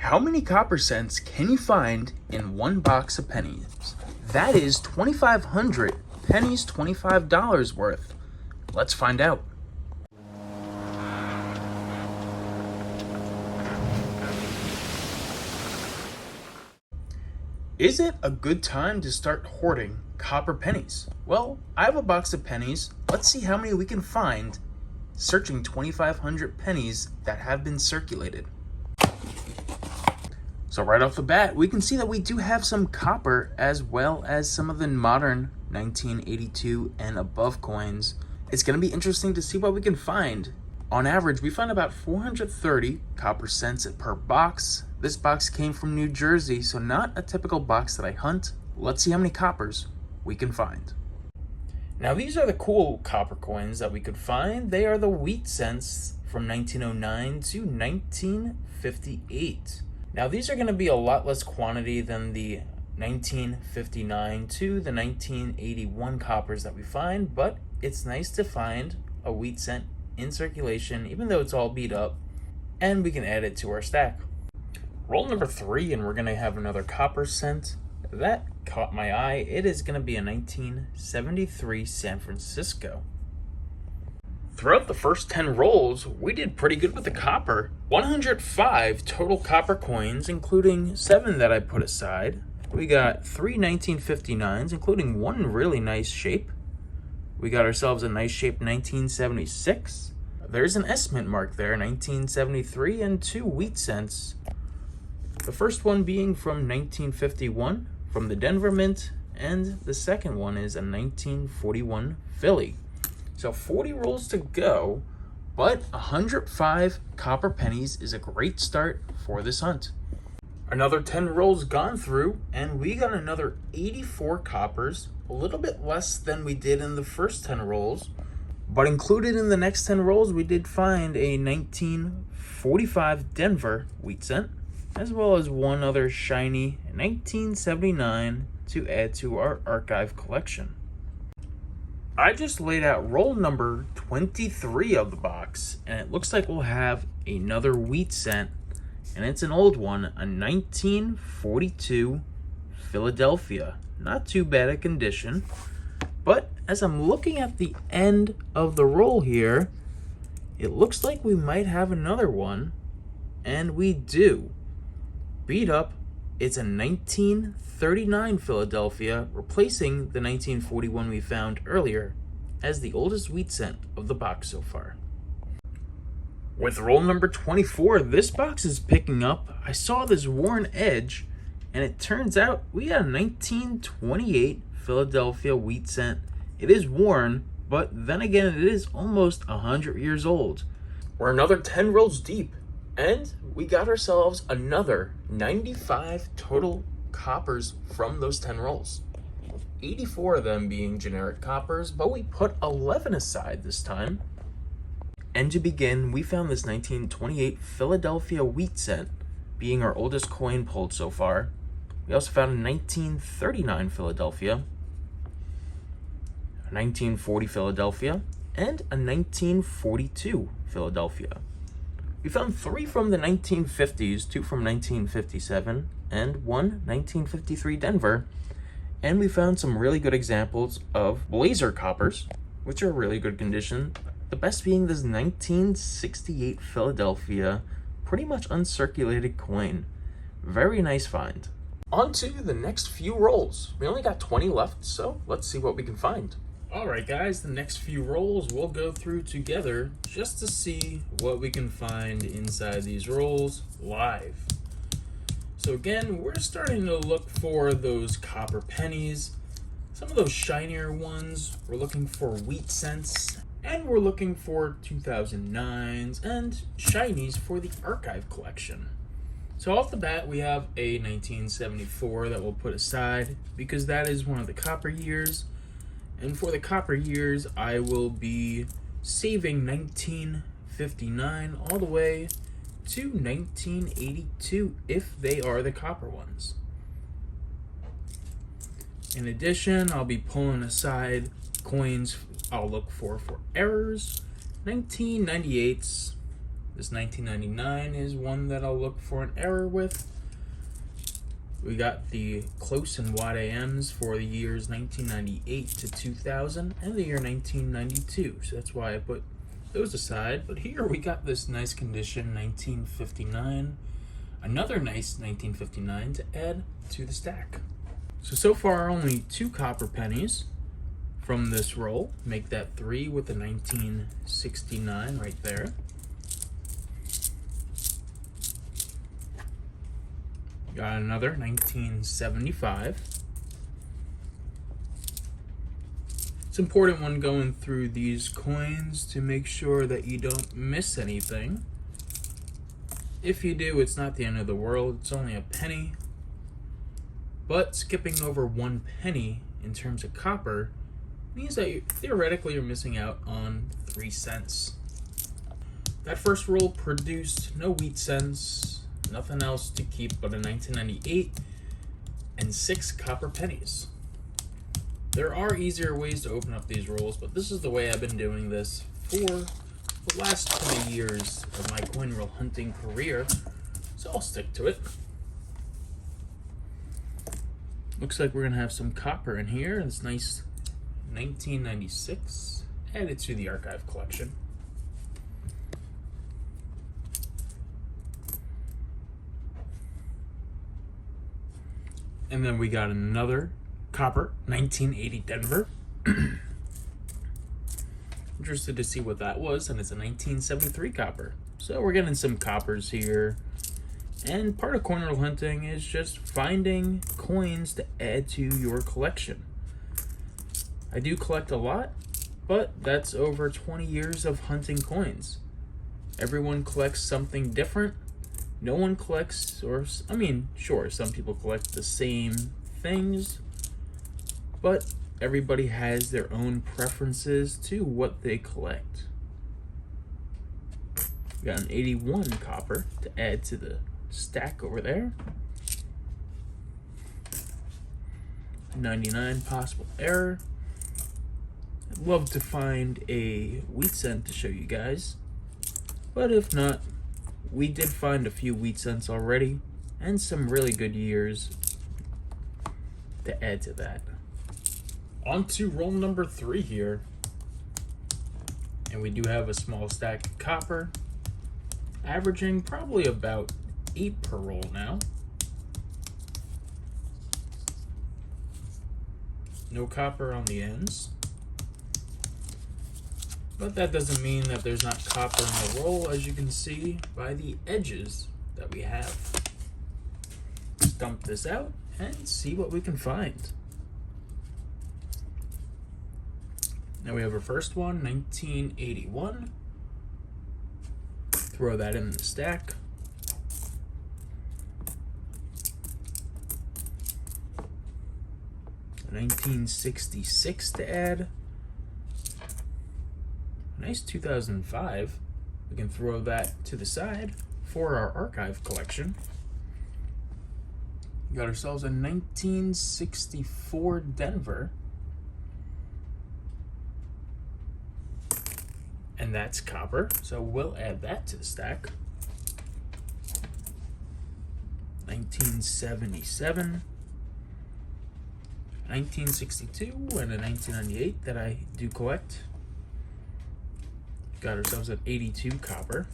How many copper cents can you find in one box of pennies? That is 2,500 pennies, $25 worth. Let's find out. Is it a good time to start hoarding copper pennies? Well, I have a box of pennies. Let's see how many we can find searching 2,500 pennies that have been circulated. So right off the bat, we can see that we do have some copper as well as some of the modern 1982 and above coins. It's going to be interesting to see what we can find. On average, we find about 430 copper cents per box. This box came from New Jersey, so not a typical box that I hunt. Let's see how many coppers we can find. Now these are the cool copper coins that we could find. They are the wheat cents from 1909 to 1958. Now these are going to be a lot less quantity than the 1959 to the 1981 coppers that we find, but it's nice to find a wheat cent in circulation, even though it's all beat up, and we can add it to our stack. Roll number 3, and we're going to have another copper cent. That caught my eye. It is going to be a 1973 San Francisco. Throughout the first 10 rolls, we did pretty good with the copper. 105 total copper coins, including 7 that I put aside. We got 3 1959s, including one really nice shape. We got ourselves a nice shape 1976. There's an S mint mark there, 1973, and 2 wheat cents. The first one being from 1951 from the Denver Mint, and the second one is a 1941 Philly. So 40 rolls to go, but 105 copper pennies is a great start for this hunt. Another 10 rolls gone through, and we got another 84 coppers, a little bit less than we did in the first 10 rolls, but included in the next 10 rolls, we did find a 1945 Denver wheat cent, as well as one other shiny 1979 to add to our archive collection. I just laid out roll number 23 of the box, and it looks like we'll have another wheat cent, and it's an old one, a 1942 Philadelphia. Not too bad a condition, but as I'm looking at the end of the roll here, it looks like we might have another one, and we do. Beat up, it's a 1939 Philadelphia, replacing the 1941 we found earlier as the oldest wheat cent of the box so far. With roll number 24, this box is picking up. I saw this worn edge, and it turns out we got a 1928 Philadelphia wheat cent. It is worn, but then again, it is almost 100 years old. We're another 10 rolls deep, and we got ourselves another 95 total coppers from those 10 rolls. 84 of them being generic coppers, but we put 11 aside this time. And to begin, we found this 1928 Philadelphia wheat cent being our oldest coin pulled so far. We also found a 1939 Philadelphia, a 1940 Philadelphia, and a 1942 Philadelphia. We found 3 from the 1950s, 2 from 1957, and 1 1953 Denver. And we found some really good examples of blazer coppers, which are really good condition. The best being this 1968 Philadelphia, pretty much uncirculated coin. Very nice find. On to the next few rolls. We only got 20 left, so let's see what we can find. Alright guys, the next few rolls we'll go through together just to see what we can find inside these rolls live. So again, we're starting to look for those copper pennies, some of those shinier ones. We're looking for wheat cents, and we're looking for 2009s and shinies for the archive collection. So off the bat, we have a 1974 that we'll put aside because that is one of the copper years. And for the copper years, I will be saving 1959 all the way to 1982 if they are the copper ones. In addition, I'll be pulling aside coins I'll look for errors, 1998s, This 1999 is one that I'll look for an error with. We got the close and wide AMs for the years 1998 to 2000 and the year 1992. So that's why I put those aside. But here we got this nice condition 1959. Another nice 1959 to add to the stack. So far only 2 copper pennies from this roll. Make that 3 with the 1969 right there. Got another 1975. It's important when going through these coins to make sure that you don't miss anything. If you do, it's not the end of the world. It's only a penny. But skipping over 1 penny in terms of copper means that theoretically you're missing out on 3 cents. That first roll produced no wheat cents. Nothing else to keep but a 1998 and 6 copper pennies. There are easier ways to open up these rolls, but this is the way I've been doing this for the last 20 years of my coin roll hunting career, so I'll stick to it. Looks like we're gonna have some copper in here. It's nice 1996 added to the archive collection. And then we got another copper, 1980 Denver. Interested to see what that was, and it's a 1973 copper. So we're getting some coppers here. And part of coin roll hunting is just finding coins to add to your collection. I do collect a lot, but that's over 20 years of hunting coins. Everyone collects something different. No one collects, or I mean, sure, some people collect the same things, but everybody has their own preferences to what they collect. We got an 81 copper to add to the stack over there. 99 possible error. I'd love to find a wheat cent to show you guys, but if not, we did find a few wheat cents already and some really good years to add to that. On to roll number 3 here. And we do have a small stack of copper, averaging probably about 8 per roll now. No copper on the ends. But that doesn't mean that there's not copper in the roll, as you can see by the edges that we have. Let's dump this out and see what we can find. Now we have our first one, 1981. Throw that in the stack. A 1966 to add. Nice 2005. We can throw that to the side for our archive collection. We got ourselves a 1964 Denver. And that's copper, so we'll add that to the stack. 1977. 1962 and a 1998 that I do collect. Got ourselves an 82 copper.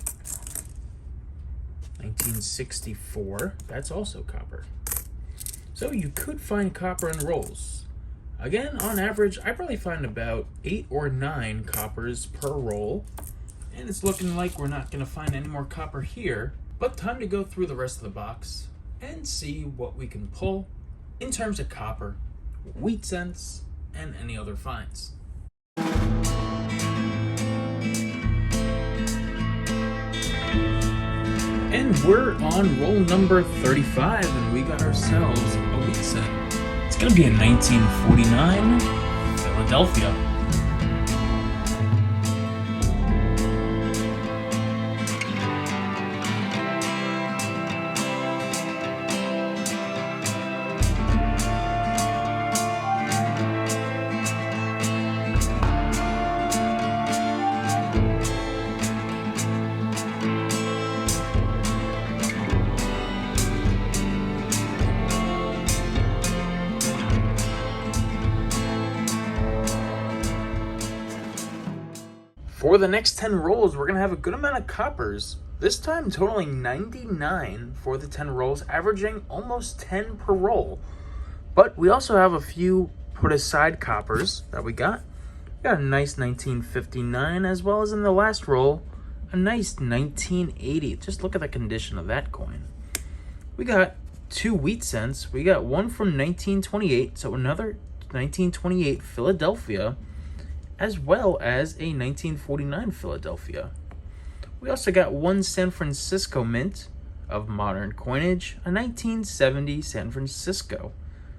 1964, that's also copper. So you could find copper in rolls. Again, on average, I probably find about 8 or 9 coppers per roll. And it's looking like we're not gonna find any more copper here, but time to go through the rest of the box and see what we can pull in terms of copper, wheat cents, and any other finds. And we're on roll number 35, and we got ourselves a wheat cent. It's gonna be a 1949 Philadelphia. For the next 10 rolls, we're going to have a good amount of coppers. This time totaling 99 for the 10 rolls, averaging almost 10 per roll. But we also have a few put aside coppers that we got. We got a nice 1959, as well as in the last roll, a nice 1980. Just look at the condition of that coin. We got 2 wheat cents. We got one from 1928, so another 1928 Philadelphia, as well as a 1949 Philadelphia. We also got 1 San Francisco mint of modern coinage, a 1970 San Francisco.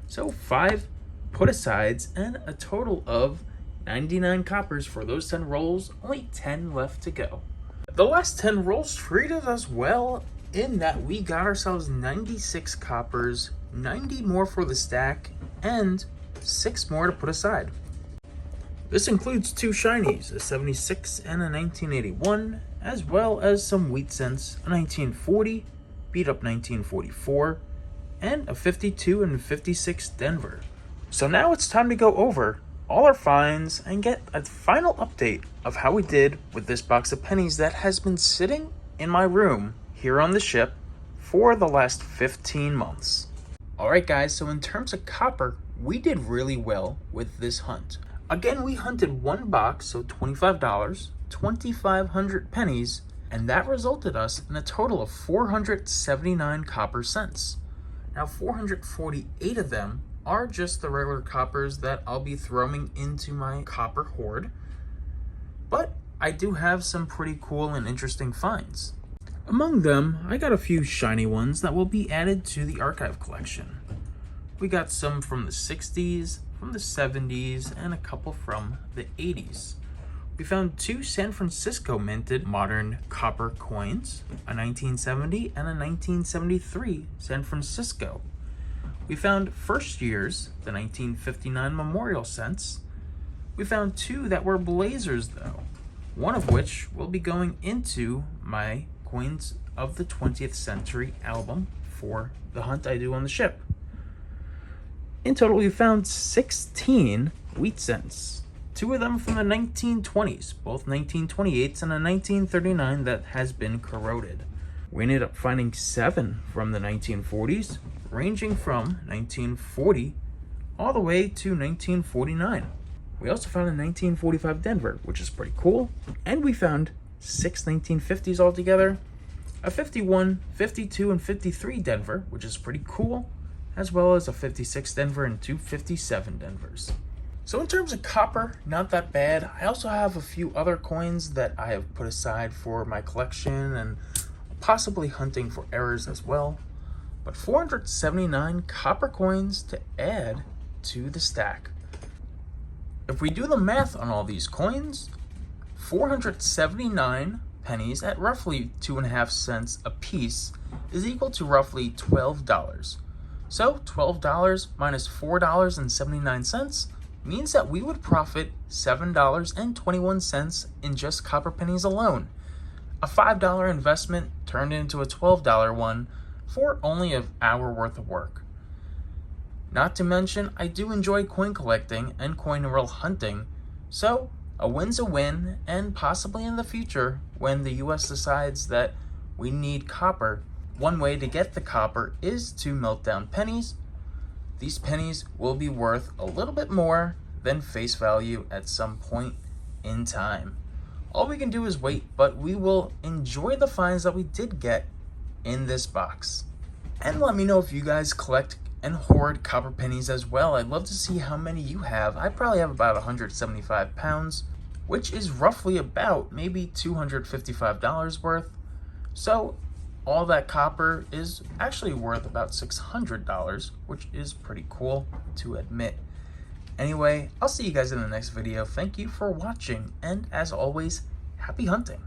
So 5 put-asides and a total of 99 coppers for those 10 rolls, only 10 left to go. The last 10 rolls treated us well in that we got ourselves 96 coppers, 90 more for the stack, and 6 more to put aside. This includes 2 shinies, a 76 and a 1981, as well as some wheat cents, a 1940, beat up 1944, and a 52 and 56 Denver. So now it's time to go over all our finds and get a final update of how we did with this box of pennies that has been sitting in my room here on the ship for the last 15 months. Alright guys, so in terms of copper, we did really well with this hunt. Again, we hunted 1 box, so $25, 2,500 pennies, and that resulted us in a total of 479 copper cents. Now 448 of them are just the regular coppers that I'll be throwing into my copper hoard, but I do have some pretty cool and interesting finds. Among them, I got a few shiny ones that will be added to the archive collection. We got some from the 60s, from the 70s, and a couple from the 80s. We found 2 San Francisco minted modern copper coins, a 1970 and a 1973 San Francisco. We found first years, the 1959 memorial cents. We found 2 that were blazers though, one of which will be going into my Coins of the 20th Century album for the hunt I do on the ship. In total, we found 16 wheat cents, 2 of them from the 1920s, both 1928s and a 1939 that has been corroded. We ended up finding 7 from the 1940s, ranging from 1940 all the way to 1949. We also found a 1945 Denver, which is pretty cool, and we found 6 1950s altogether, a 51, 52, and 53 Denver, which is pretty cool, as well as a 56 Denver and 2 57 Denvers. So in terms of copper, not that bad. I also have a few other coins that I have put aside for my collection and possibly hunting for errors as well. But 479 copper coins to add to the stack. If we do the math on all these coins, 479 pennies at roughly 2.5 cents a piece is equal to roughly $12. So $12 minus $4.79 means that we would profit $7.21 in just copper pennies alone. A $5 investment turned into a $12 one for only an hour worth of work. Not to mention, I do enjoy coin collecting and coin roll hunting, so a win's a win, and possibly in the future, when the US decides that we need copper, one way to get the copper is to melt down pennies. These pennies will be worth a little bit more than face value at some point in time. All we can do is wait, but we will enjoy the finds that we did get in this box. And let me know if you guys collect and hoard copper pennies as well. I'd love to see how many you have. I probably have about 175 pounds, which is roughly about maybe $255 worth. So all that copper is actually worth about $600, which is pretty cool to admit. Anyway, I'll see you guys in the next video. Thank you for watching, and as always, happy hunting.